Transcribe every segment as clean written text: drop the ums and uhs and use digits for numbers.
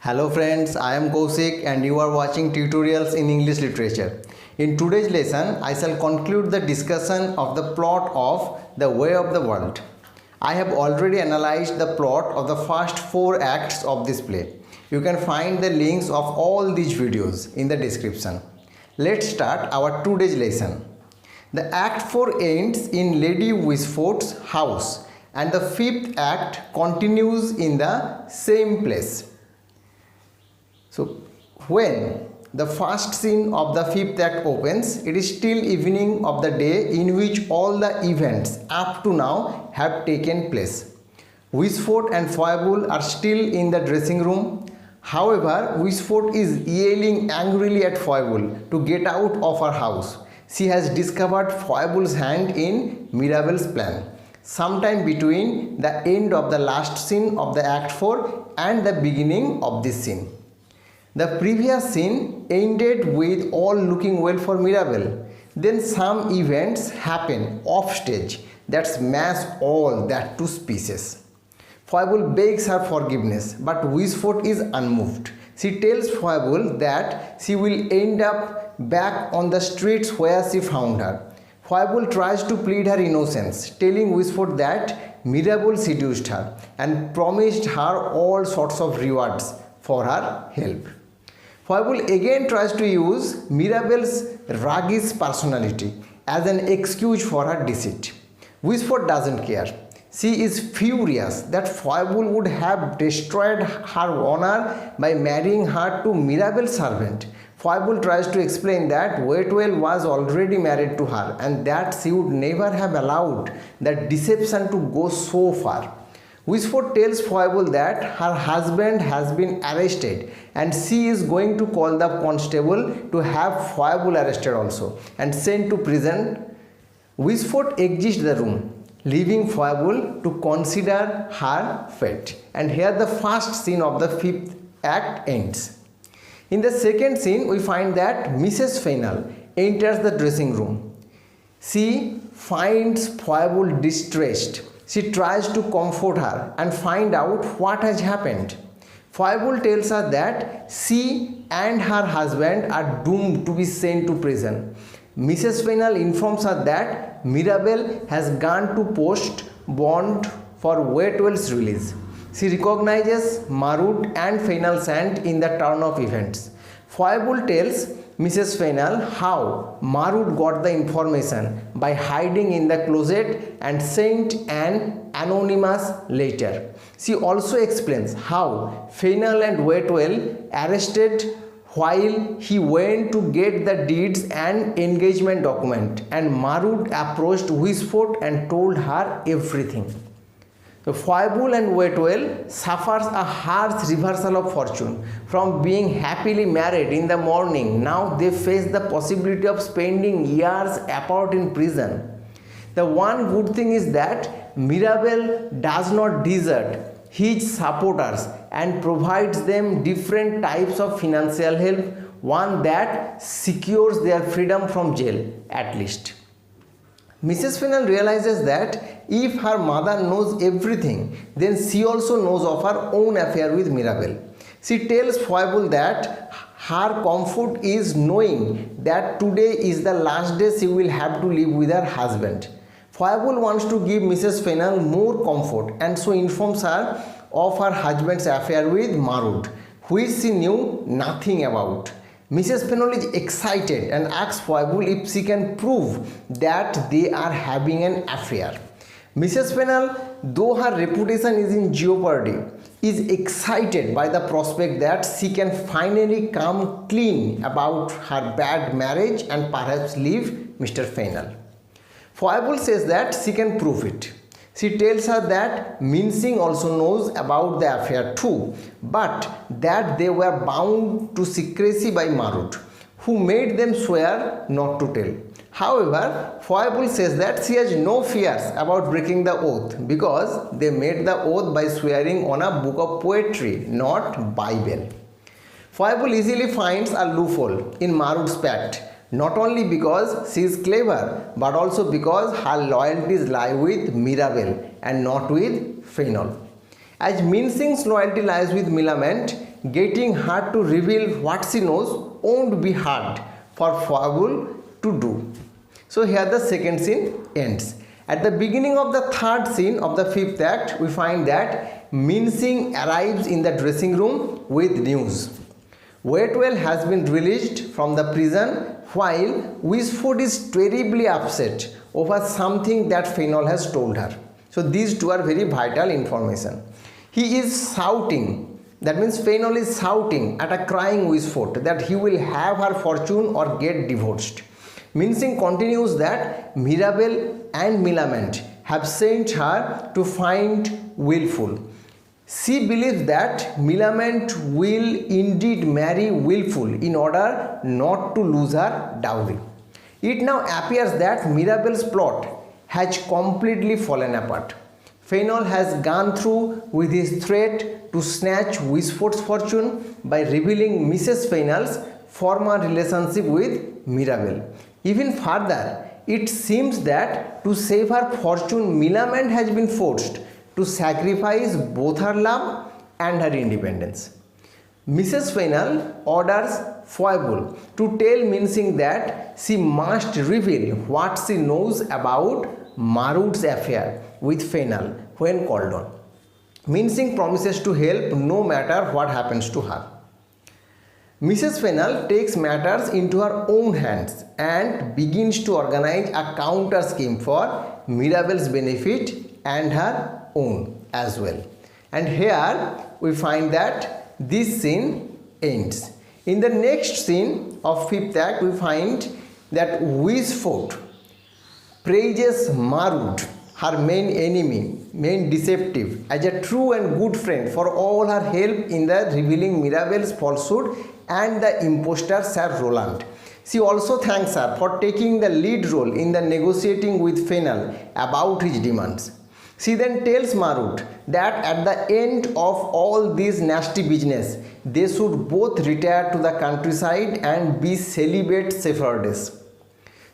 Hello friends, I am Kaushik and you are watching tutorials in English literature. In today's lesson, I shall conclude the discussion of the plot of The Way of the World. I have already analyzed the plot of the first 4 acts of this play. You can find the links of all these videos in the description. Let's start our today's lesson. The Act 4 ends in Lady Wishfort's house and the 5th act continues in the same place. So when the first scene of the 5th act opens, it is still evening of the day in which all the events up to now have taken place. Wishfort and Foible are still in the dressing room. However, Wishfort is yelling angrily at Foible to get out of her house. She has discovered Foible's hand in Mirabel's plan, sometime between the end of the last scene of the Act 4 and the beginning of this scene. The previous scene ended with all looking well for Mirabel. Then some events happen off stage that smash all that to pieces. Foible begs her forgiveness, but Wishfort is unmoved. She tells Foible that she will end up back on the streets where she found her. Foible tries to plead her innocence, telling Wishfort that Mirabel seduced her and promised her all sorts of rewards for her help. Foible again tries to use Mirabel's roguish personality as an excuse for her deceit. Wishfort doesn't care. She is furious that Foible would have destroyed her honor by marrying her to Mirabel's servant. Foible tries to explain that Waitwell was already married to her and that she would never have allowed that deception to go so far. Wishfort tells Foible that her husband has been arrested and she is going to call the constable to have Foible arrested also and sent to prison. Wishfort exits the room, leaving Foible to consider her fate. And here the first scene of the 5th act ends. In the second scene, we find that Mrs. Fennel enters the dressing room. She finds Foible distressed. She tries to comfort her and find out what has happened. Foible tells her that she and her husband are doomed to be sent to prison. Mrs. Fennel informs her that Mirabel has gone to post bond for Waitwell's release. She recognizes Marut and Fennel's hand in the turn of events. Foible tells Mrs. Fennel how Marut got the information by hiding in the closet and sent an anonymous letter. She also explains how Fennel and Waitwell arrested while he went to get the deeds and engagement document, and Marut approached Wishfort and told her everything. So Foible and Waitwell suffers a harsh reversal of fortune. From being happily married in the morning, now they face the possibility of spending years apart in prison. The one good thing is that Mirabel does not desert his supporters and provides them different types of financial help, one that secures their freedom from jail at least. Mrs. Fennel realizes that if her mother knows everything, then she also knows of her own affair with Mirabel. She tells Foible that her comfort is knowing that today is the last day she will have to live with her husband. Foible wants to give Mrs. Fennel more comfort and so informs her of her husband's affair with Marut, which she knew nothing about. Mrs. Fennel is excited and asks Foible if she can prove that they are having an affair. Mrs. Fennel, though her reputation is in jeopardy, is excited by the prospect that she can finally come clean about her bad marriage and perhaps leave Mr. Fennel. Foible says that she can prove it. She tells her that Mincing also knows about the affair too, but that they were bound to secrecy by Marut, who made them swear not to tell. However, Foible says that she has no fears about breaking the oath because they made the oath by swearing on a book of poetry, not Bible. Foible easily finds a loophole in Marut's pact, not only because she is clever but also because her loyalties lie with Mirabel and not with Fennel. As Mincing's loyalty lies with Millamant getting her to reveal what she knows won't be hard for Foible to do. So here the second scene ends. At the beginning of the third scene of the fifth act, we find that Mincing arrives in the dressing room with news. Waitwell has been released from the prison while Wishford is terribly upset over something that Fainall has told her. So these two are very vital information. He is shouting, that means Fainall is shouting at a crying Wishford that he will have her fortune or get divorced. Mincing continues that Mirabell and Millamant have sent her to find Wilful. She believes that Millamant will indeed marry Wilful in order not to lose her dowry. It now appears that Mirabell's plot has completely fallen apart. Fainall has gone through with his threat to snatch Wishford's fortune by revealing Mrs. Fainall's former relationship with Mirabell. Even further, it seems that to save her fortune, Millamant has been forced to sacrifice both her love and her independence. Mrs. Fainall orders Foible to tell Mincing that she must reveal what she knows about Marwood's affair with Fainall when called on. Mincing promises to help no matter what happens to her. Mrs. Fainall takes matters into her own hands and begins to organize a counter scheme for Mirabell's benefit and her own as well. And here we find that this scene ends. In the next scene of fifth act, we find that Wishford praises Marwood, her main enemy, main deceptive, as a true and good friend for all her help in the revealing Mirabell's falsehood and the impostor Sir Roland. She also thanks her for taking the lead role in the negotiating with Fainall about his demands. She then tells Marwood that at the end of all this nasty business, they should both retire to the countryside and be celibate Sephardists.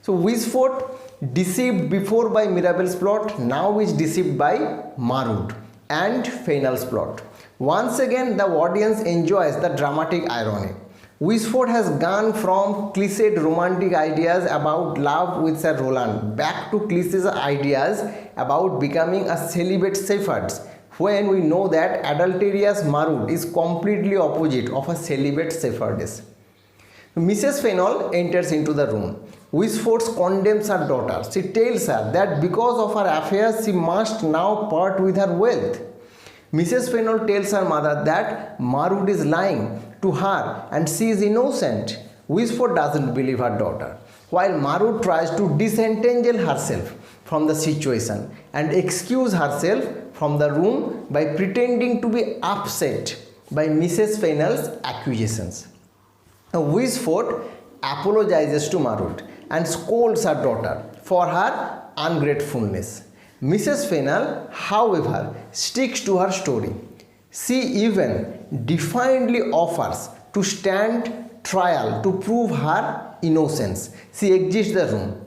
So Wishford, deceived before by Mirabell's plot, now is deceived by Marwood and Fainall's plot. Once again, the audience enjoys the dramatic irony. Wishford has gone from cliched romantic ideas about love with Sir Roland back to cliched ideas about becoming a celibate Shepherd, when we know that adulterous Marwood is completely opposite of a celibate Shepherdess. Mrs. Fainall enters into the room. Wishford condemns her daughter. She tells her that because of her affairs she must now part with her wealth. Mrs. Fainall tells her mother that Marwood is lying to her and she is innocent. Wishford doesn't believe her daughter, while Marwood tries to disentangle herself from the situation and excuse herself from the room by pretending to be upset by Mrs. Fainall's accusations. Now, Wishford apologizes to Marwood and scolds her daughter for her ungratefulness. Mrs. Fainall, however, sticks to her story. She even defiantly offers to stand trial to prove her innocence. She exits the room.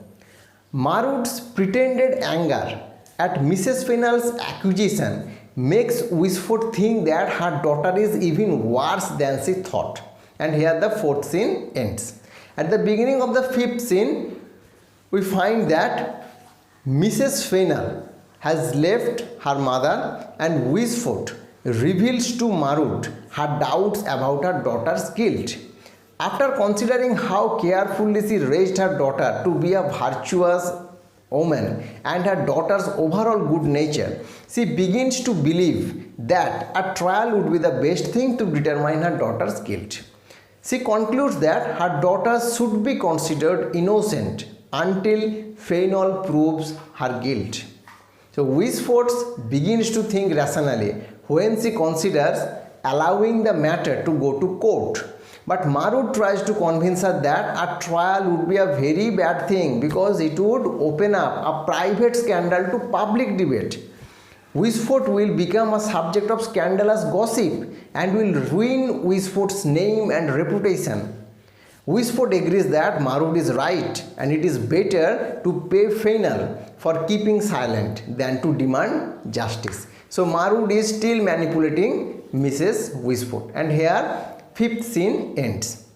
Marwood's pretended anger at Mrs. Fainall's accusation makes Wishford think that her daughter is even worse than she thought. And here the fourth scene ends. At the beginning of the fifth scene, we find that Mrs. Fainall has left her mother and Wishford reveals to Marwood her doubts about her daughter's guilt. After considering how carefully she raised her daughter to be a virtuous woman and her daughter's overall good nature, she begins to believe that a trial would be the best thing to determine her daughter's guilt. She concludes that her daughter should be considered innocent until Fainall proves her guilt. So Wishford begins to think rationally when she considers allowing the matter to go to court. But Marwood tries to convince her that a trial would be a very bad thing because it would open up a private scandal to public debate. Wishford will become a subject of scandalous gossip and will ruin Wishford's name and reputation. Wishford agrees that Marwood is right and it is better to pay Fainall for keeping silent than to demand justice. So Marwood is still manipulating Mrs. Wishfort. And here 5th scene ends.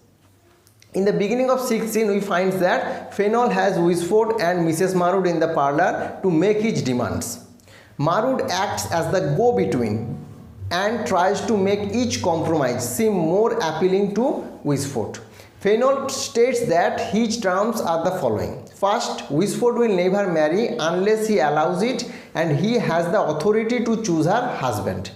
In the beginning of 6th scene, we find that Fainall has Wishfort and Mrs. Marwood in the parlour to make his demands. Marwood acts as the go-between and tries to make each compromise seem more appealing to Wishfort. Fainall states that his terms are the following. First, Wishfort will never marry unless he allows it and he has the authority to choose her husband.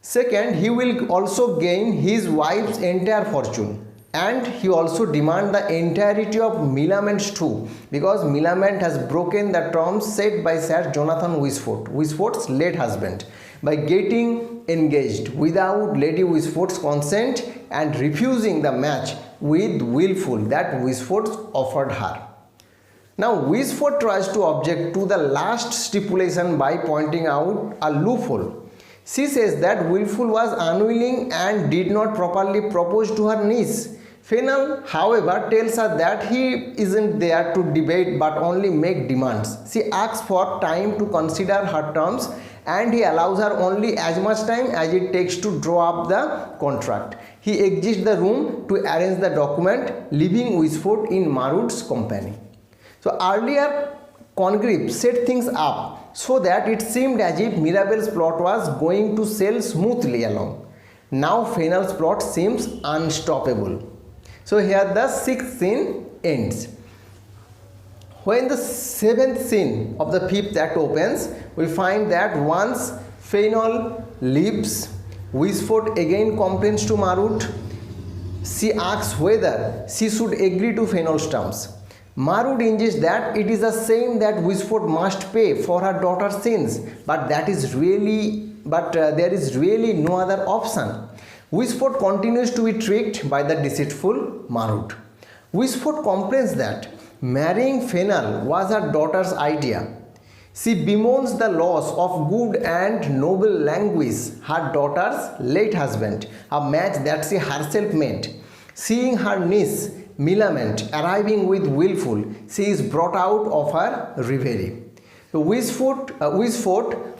Second, he will also gain his wife's entire fortune, and he also demands the entirety of Millamant's too, because Millamant has broken the terms set by Sir Jonathan Wishfort, Wishfort's late husband, by getting engaged without Lady Wishfort's consent and refusing the match with Wilful that Wishfort offered her. Now Wishfort tries to object to the last stipulation by pointing out a loophole. She says that Wilful was unwilling and did not properly propose to her niece. Fainall, however, tells her that he isn't there to debate but only make demands. She asks for time to consider her terms and he allows her only as much time as it takes to draw up the contract. He exits the room to arrange the document, leaving Wishfort in Marwood's company. So earlier Congreve set things up so that it seemed as if Mirabel's plot was going to sail smoothly along. Now Fainall's plot seems unstoppable. So here the 6th scene ends. When the 7th scene of the 5th act opens, we find that once Fainall leaves, Wishfort again complains to Marwood. She asks whether she should agree to Fainall's terms. Marwood insists that it is the same that Wishfort must pay for her daughter's sins, but there is really no other option. Wishfort continues to be tricked by the deceitful Marwood. Wishfort complains that marrying Fainall was her daughter's idea. She bemoans the loss of good and noble language, her daughter's late husband, a match that she herself made. Seeing her niece Millamant arriving with Wilful, she is brought out of her reverie. Wishfort,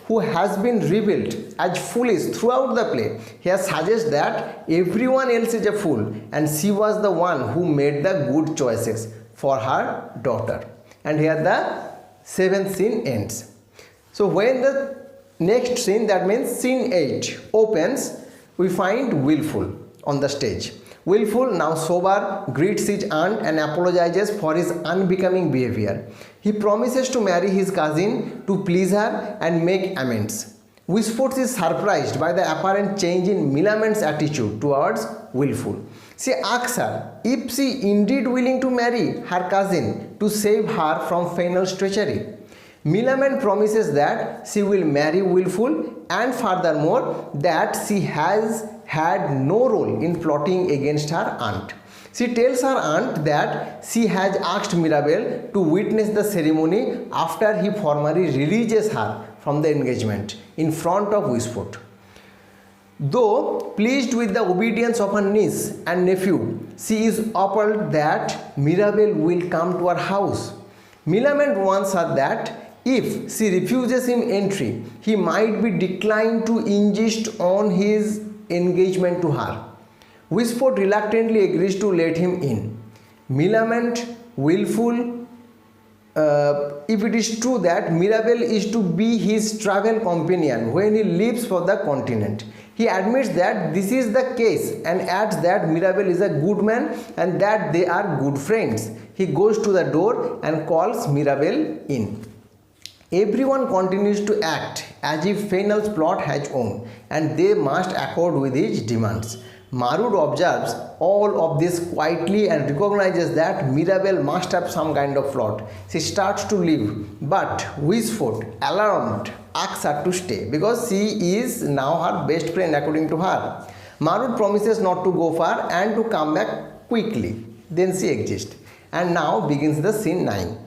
who has been revealed as foolish throughout the play, here suggests that everyone else is a fool and she was the one who made the good choices for her daughter. And here the 7th scene ends. So when the next scene, that means scene 8, opens, we find Wilful on the stage. Wilful, now sober, greets his aunt and apologizes for his unbecoming behavior. He promises to marry his cousin to please her and make amends. Wishfort is surprised by the apparent change in Millamant's attitude towards Wilful. She asks her if she indeed willing to marry her cousin to save her from Fainall's treachery. Millamant promises that she will marry Wilful and furthermore that she has had no role in plotting against her aunt. She tells her aunt that she has asked Mirabel to witness the ceremony after he formally releases her from the engagement in front of Wishfort. Though pleased with the obedience of her niece and nephew, she is appalled that Mirabel will come to her house. Millamant warns her that if she refuses him entry, he might be declined to insist on his engagement to her. Wishfort reluctantly agrees to let him in. Millamant, Wilful, if it is true that Mirabel is to be his travel companion when he leaves for the continent. He admits that this is the case and adds that Mirabel is a good man and that they are good friends. He goes to the door and calls Mirabel in. Everyone continues to act as if Fainall's plot has won and they must accord with his demands. Marwood observes all of this quietly and recognizes that Mirabel must have some kind of plot. She starts to leave, but Wishfort, alarmed, asks her to stay because she is now her best friend according to her. Marwood promises not to go far and to come back quickly. Then she exits. And now begins the scene 9.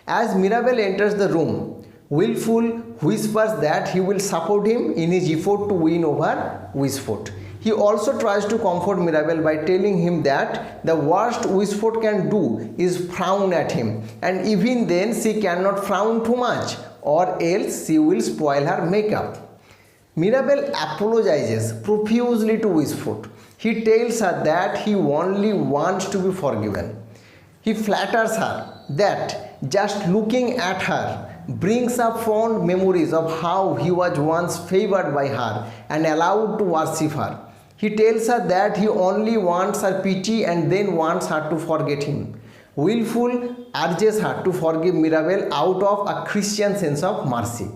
As Mirabel enters the room, Wilful whispers that he will support him in his effort to win over Wishfort. He also tries to comfort Mirabel by telling him that the worst Wishfort can do is frown at him, and even then she cannot frown too much or else she will spoil her makeup. Mirabel apologizes profusely to Wishfort. He tells her that he only wants to be forgiven. He flatters her that just looking at her brings up fond memories of how he was once favored by her and allowed to worship her. He tells her that he only wants her pity and then wants her to forget him. Willful urges her to forgive Mirabel out of a Christian sense of mercy.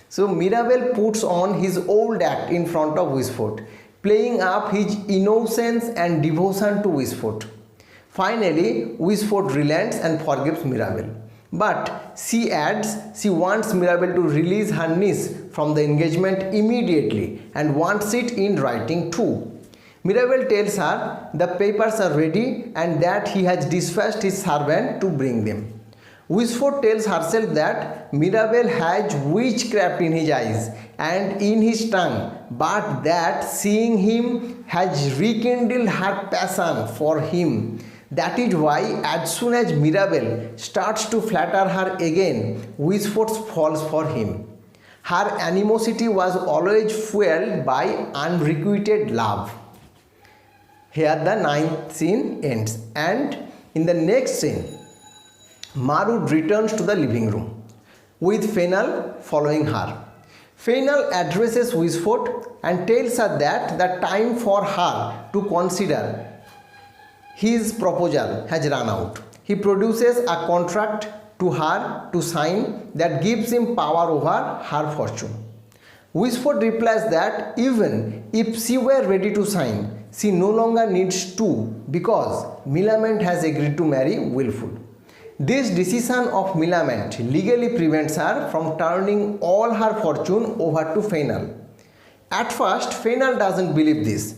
So Mirabel puts on his old act in front of Wishfort, playing up his innocence and devotion to Wishfort. Finally, Wishfort relents and forgives Mirabel. But she adds she wants Mirabel to release her niece from the engagement immediately and wants it in writing too. Mirabel tells her the papers are ready and that he has dispatched his servant to bring them. Wishfort tells herself that Mirabel has witchcraft in his eyes and in his tongue, but that seeing him has rekindled her passion for him. That is why as soon as Mirabel starts to flatter her again, Wishfort falls for him. Her animosity was always fueled by unrequited love. Here the 9th scene ends, and in the next scene, Marut returns to the living room with Fennel following her. Fennel addresses Wishfort and tells her that the time for her to consider his proposal has run out. He produces a contract to her to sign that gives him power over her fortune. Wishfort replies that even if she were ready to sign, she no longer needs to because Millamant has agreed to marry Willful. This decision of Millamant legally prevents her from turning all her fortune over to Fennel. At first, Fennel doesn't believe this,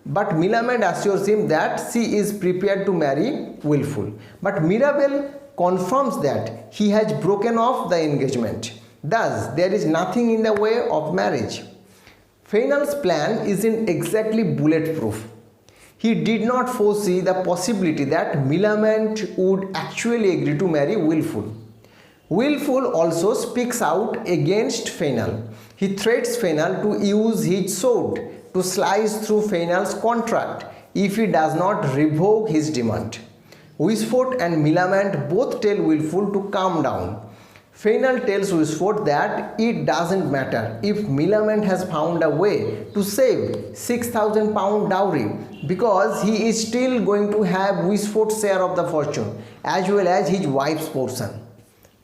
but Millamant assures him that she is prepared to marry Willful. But Mirabel confirms that he has broken off the engagement. Thus, there is nothing in the way of marriage. Fennel's plan isn't exactly bulletproof. He did not foresee the possibility that Millamant would actually agree to marry Willful. Willful also speaks out against Fennel. He threats Fennel to use his sword to slice through Fennel's contract if he does not revoke his demand. Wishfort and Millamant both tell Willful to calm down. Fennel tells Wishfort that it doesn't matter if Millamant has found a way to save 6,000 pound dowry because he is still going to have Wishfort's share of the fortune as well as his wife's portion.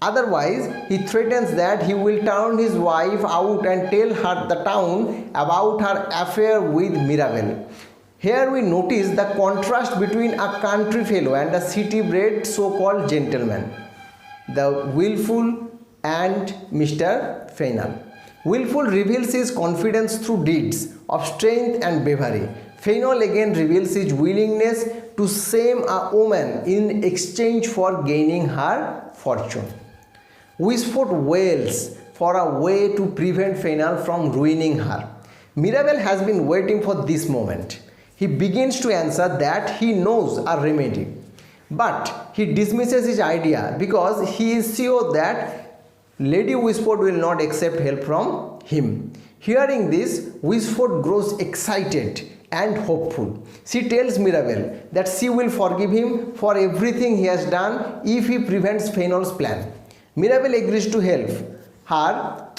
Otherwise, he threatens that he will turn his wife out and tell her the town about her affair with Mirabel. Here we notice the contrast between a country fellow and a city-bred so-called gentleman, the Willful and Mr. Fennel. Willful reveals his confidence through deeds of strength and bravery. Fennel again reveals his willingness to shame a woman in exchange for gaining her fortune. Wishfort wails for a way to prevent Fennel from ruining her. Mirabel has been waiting for this moment. He begins to answer that he knows a remedy, but he dismisses his idea because he is sure that Lady Wishfort will not accept help from him. Hearing this, Wishfort grows excited and hopeful. She tells Mirabel that she will forgive him for everything he has done if he prevents Fennel's plan. Mirabel agrees to help her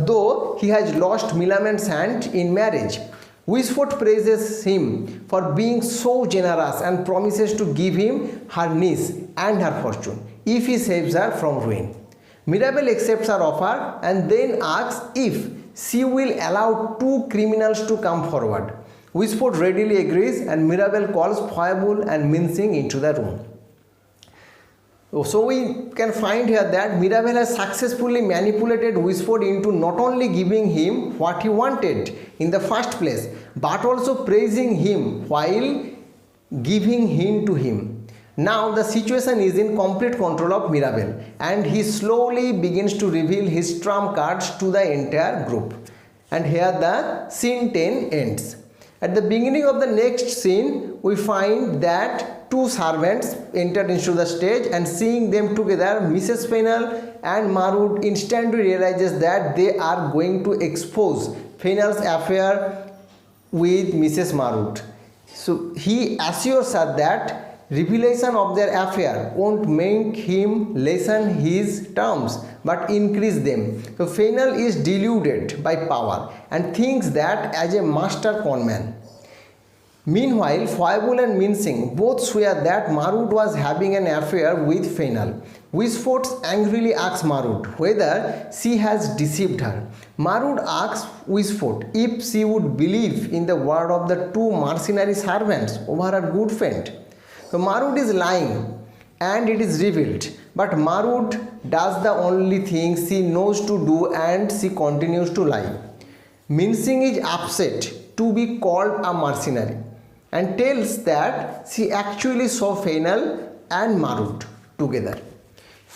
though he has lost Millamant's hand in marriage. Wishfort praises him for being so generous and promises to give him her niece and her fortune if he saves her from ruin. Mirabel accepts her offer and then asks if she will allow 2 criminals to come forward. Wishfort readily agrees and Mirabel calls Foible and Mincing into the room. So we can find here that Mirabel has successfully manipulated Wishfort into not only giving him what he wanted in the first place, but also praising him while giving hint to him. Now the situation is in complete control of Mirabel and he slowly begins to reveal his trump cards to the entire group. And here the scene 10 ends. At the beginning of the next scene, we find that 2 servants entered into the stage, and seeing them together, Mrs. Fennel and Marud instantly realizes that they are going to expose Fainal's affair with Mrs. Marud. So he assures her that revelation of their affair won't make him lessen his terms but increase them. So Fainal is deluded by power and thinks that as a master conman. Meanwhile, Foible and Mincing both swear that Marud was having an affair with Fainal. Wishfort angrily asks Marud whether she has deceived her. Marud asks Wishfort if she would believe in the word of the two mercenary servants over her good friend. So Marud is lying and it is revealed, but Marud does the only thing she knows to do and she continues to lie. Mincing is upset to be called a mercenary and tells that she actually saw Fainal and Marud together.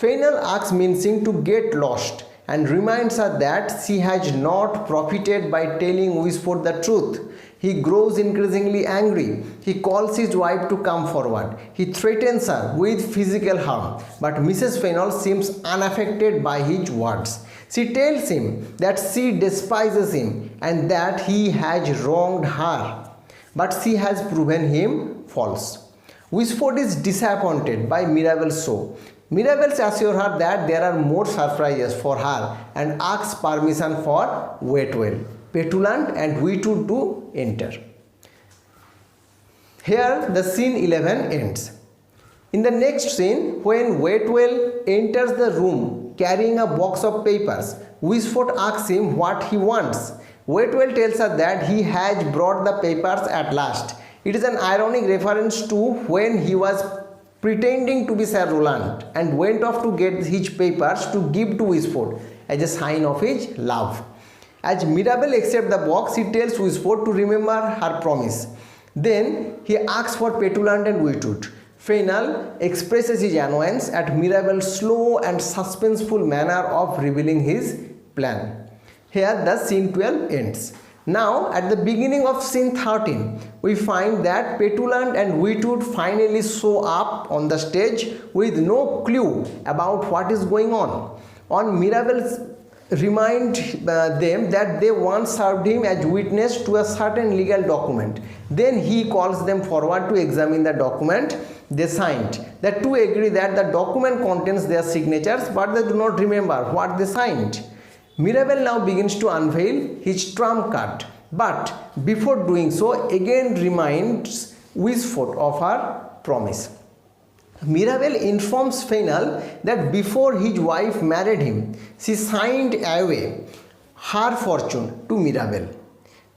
Fainal asks Mincing to get lost and reminds her that she has not profited by telling Wishfort the truth. He grows increasingly angry. He calls his wife to come forward. He threatens her with physical harm, but Mrs. Fainal seems unaffected by his words. She tells him that she despises him and that he has wronged her, but she has proven him false. Wishfort is disappointed by Mirabel's show. Mirabel assures her that there are more surprises for her and asks permission for Waitwell, Petulant and Wheatwood to enter. Here the scene 11 ends. In the next scene, when Waitwell enters the room carrying a box of papers, Wishfort asks him what he wants. Waitwell tells her that he has brought the papers at last. It is an ironic reference to when he was pretending to be Sir Roland and went off to get his papers to give to Wishfort as a sign of his love. As Mirabel accepts the box, he tells Wishfort to remember her promise. Then he asks for Petulant and Wheatwood. Fainal expresses his annoyance at Mirabel's slow and suspenseful manner of revealing his plan. Here the scene 12 ends. Now at the beginning of scene 13, we find that Petulant and Wheatwood finally show up on the stage with no clue about what is going on. Mirabel remind them that they once served him as witness to a certain legal document. Then he calls them forward to examine the document they signed. The two agree that the document contains their signatures, but they do not remember what they signed. Mirabel now begins to unveil his trump card, but before doing so, again reminds Wishfort of her promise. Mirabel informs Fainal that before his wife married him, she signed away her fortune to Mirabel.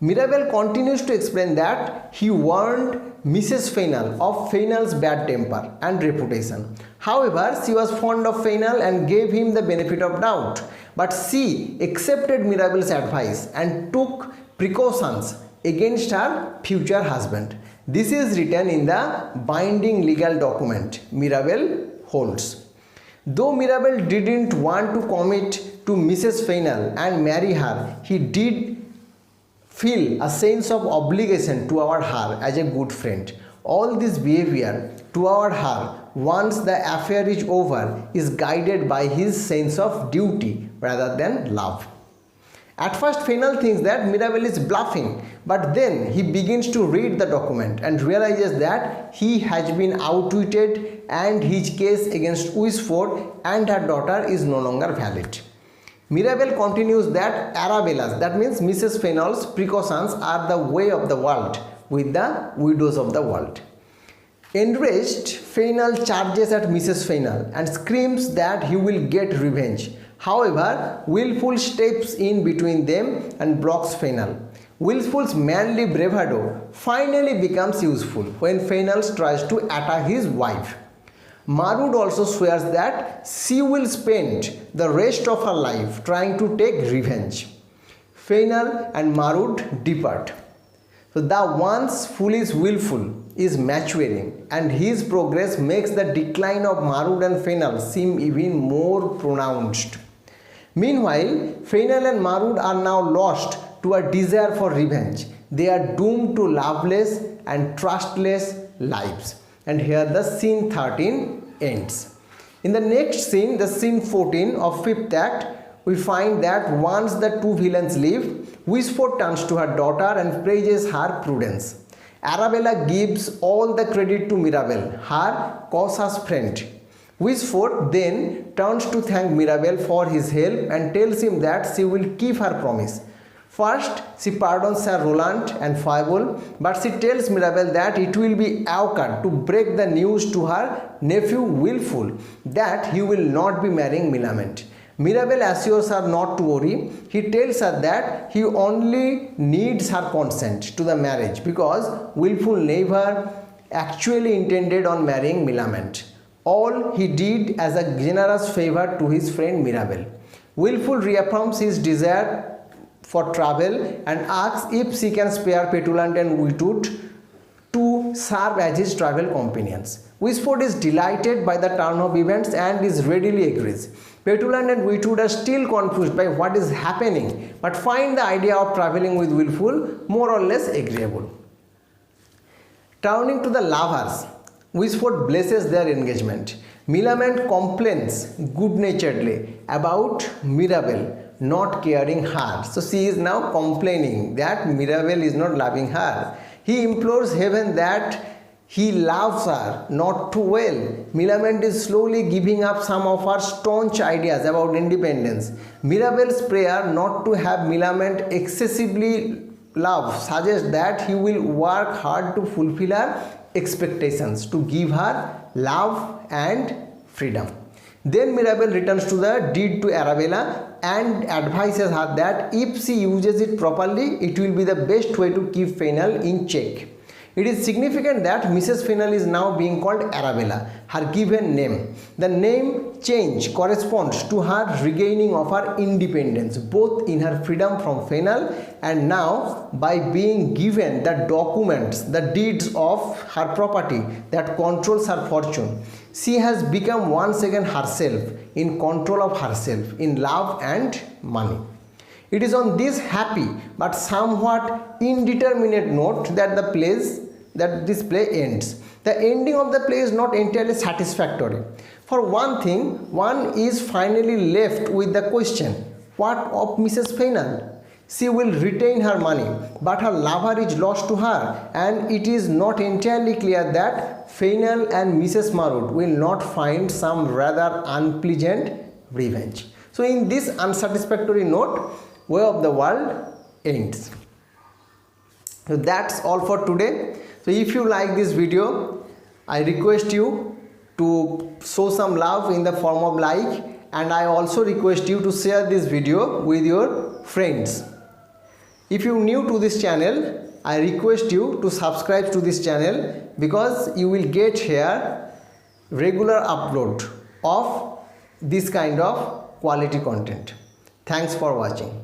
Mirabel continues to explain that he warned Mrs. Fainal of Fainal's bad temper and reputation. However, she was fond of Fainal and gave him the benefit of doubt, but she accepted Mirabel's advice and took precautions against her future husband. This is written in the binding legal document Mirabel holds. Though Mirabel didn't want to commit to Mrs. Fainal and marry her, he did feel a sense of obligation toward her as a good friend. All this behavior toward her once the affair is over is guided by his sense of duty rather than love. At first, Fainal thinks that Mirabel is bluffing, but then he begins to read the document and realizes that he has been outwitted and his case against Wishfort and her daughter is no longer valid. Mirabel continues that Arabella's, that means Mrs. Fainal's, precautions are the way of the world with the widows of the world. Enraged, Fainal charges at Mrs. Fainal and screams that he will get revenge. However, Willful steps in between them and blocks Fainal. Willful's manly bravado finally becomes useful when Fainal tries to attack his wife. Marud also swears that she will spend the rest of her life trying to take revenge. Fainal and Marud depart. So the once foolish Willful is maturing, and his progress makes the decline of Marud and Fainal seem even more pronounced. Meanwhile, Fainal and Marud are now lost to a desire for revenge. They are doomed to loveless and trustless lives. And here the scene 13 ends. In the next scene, the scene 14 of fifth act, we find that once the two villains leave, Wishford turns to her daughter and praises her prudence. Arabella gives all the credit to Mirabel, her cautious friend. Wishford then turns to thank Mirabel for his help and tells him that she will keep her promise. First, she pardons Sir Roland and Foible, but she tells Mirabel that it will be awkward to break the news to her nephew Wilful that he will not be marrying Millamant. Mirabel assures her not to worry. He tells her that he only needs her consent to the marriage because Wilful never actually intended on marrying Millamant. All he did as a generous favor to his friend Mirabel. Wilful reaffirms his desire for travel and asks if she can spare Petulant and Witwoud to serve as his travel companions. Wishford is delighted by the turn of events and is readily agrees. Petulant and Witwoud are still confused by what is happening but find the idea of traveling with Wilful more or less agreeable. Turning to the lovers, Wishford blesses their engagement. Millamant complains good-naturedly about Mirabel not caring her. So she is now complaining that Mirabel is not loving her. He implores heaven that he loves her not too well. Millamant is slowly giving up some of her staunch ideas about independence. Mirabel's prayer not to have Millamant excessively love suggests that he will work hard to fulfill her expectations, to give her love and freedom. Then Mirabel returns to the deed to Arabella and advises her that if she uses it properly, it will be the best way to keep Fennel in check. It is significant that Mrs. Fennel is now being called Arabella, her given name. The name change corresponds to her regaining of her independence, both in her freedom from Fennel and now by being given the documents, the deeds of her property that controls her fortune. She has become once again herself, in control of herself, in love and money. It is on this happy but somewhat indeterminate note that this play ends. The ending of the play is not entirely satisfactory. For one thing, one is finally left with the question, what of Mrs. Fennel? She will retain her money, but her lover is lost to her, and it is not entirely clear that Fennel and Mrs. Marwood will not find some rather unpleasant revenge. So in this unsatisfactory note, Way of the World ends. So that's all for today. So if you like this video, I request you to show some love in the form of like, and I also request you to share this video with your friends. If you are new to this channel, I request you to subscribe to this channel because you will get here regular upload of this kind of quality content. Thanks for watching.